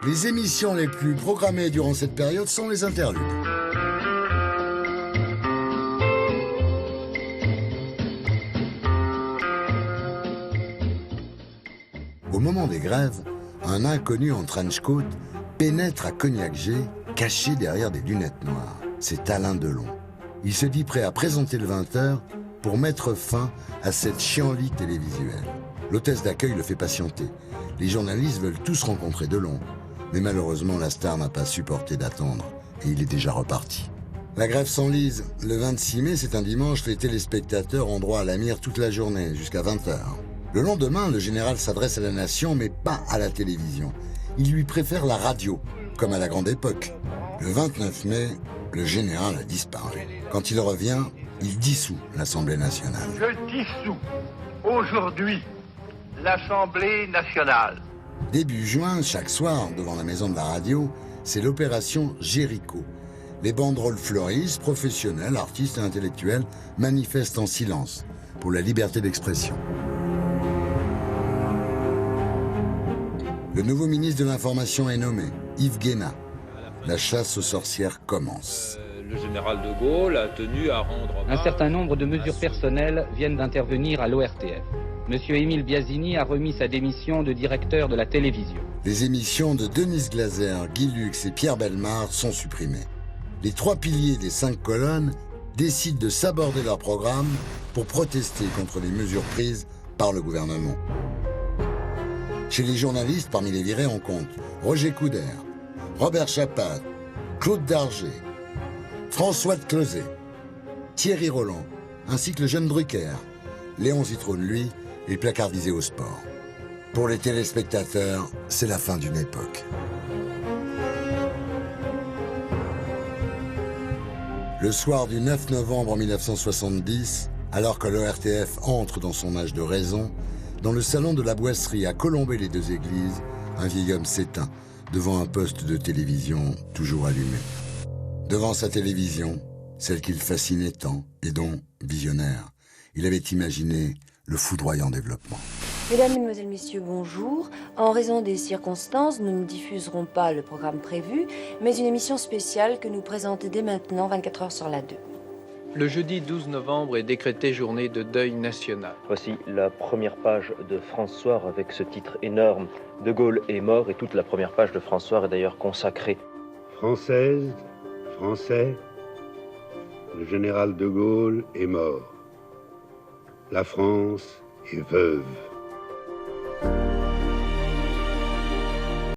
Les émissions les plus programmées durant cette période sont les interludes. Au moment des grèves, un inconnu en trench coat pénètre à Cognac-G, caché derrière des lunettes noires. C'est Alain Delon. Il se dit prêt à présenter le 20h pour mettre fin à cette chienlit télévisuelle. L'hôtesse d'accueil le fait patienter. Les journalistes veulent tous rencontrer Delon. Mais malheureusement, la star n'a pas supporté d'attendre et il est déjà reparti. La grève s'enlise. Le 26 mai, c'est un dimanche, les téléspectateurs ont droit à la mire toute la journée, jusqu'à 20h. Le lendemain, le général s'adresse à la nation, mais pas à la télévision. Il lui préfère la radio, comme à la grande époque. Le 29 mai, le général a disparu. Quand il revient, il dissout l'Assemblée nationale. Je dissous aujourd'hui l'Assemblée nationale. Début juin, chaque soir, devant la maison de la radio, c'est l'opération Jéricho. Les banderoles fleurissent, professionnels, artistes et intellectuels manifestent en silence pour la liberté d'expression. Le nouveau ministre de l'Information est nommé, Yves Guéna. La chasse aux sorcières commence. Le général de Gaulle a tenu à rendre... Un certain nombre de mesures personnelles viennent d'intervenir à l'ORTF. Monsieur Émile Biasini a remis sa démission de directeur de la télévision. Les émissions de Denise Glaser, Guy Lux et Pierre Bellemare sont supprimées. Les 3 piliers des 5 colonnes décident de s'aborder leur programme pour protester contre les mesures prises par le gouvernement. Chez les journalistes, parmi les virés, on compte Roger Coudert, Robert Chapat, Claude Darger, François de Closet, Thierry Roland, ainsi que le jeune Drucker. Léon Zitrone, lui, est placardisé au sport. Pour les téléspectateurs, c'est la fin d'une époque. Le soir du 9 novembre 1970, alors que l'ORTF entre dans son âge de raison, dans le salon de la Boisserie à Colombey-les-Deux-Églises, un vieil homme s'éteint devant un poste de télévision toujours allumé. Devant sa télévision, celle qu'il fascinait tant et dont, visionnaire, il avait imaginé le foudroyant développement. Mesdames, Mesdemoiselles, Messieurs, bonjour. En raison des circonstances, nous ne diffuserons pas le programme prévu, mais une émission spéciale que nous présentons dès maintenant, 24 heures sur la 2. Le jeudi 12 novembre est décrété journée de deuil national. Voici la première page de France Soir avec ce titre énorme. De Gaulle est mort et toute la première page de France Soir est d'ailleurs consacrée. Française, Français, le général de Gaulle est mort. La France est veuve.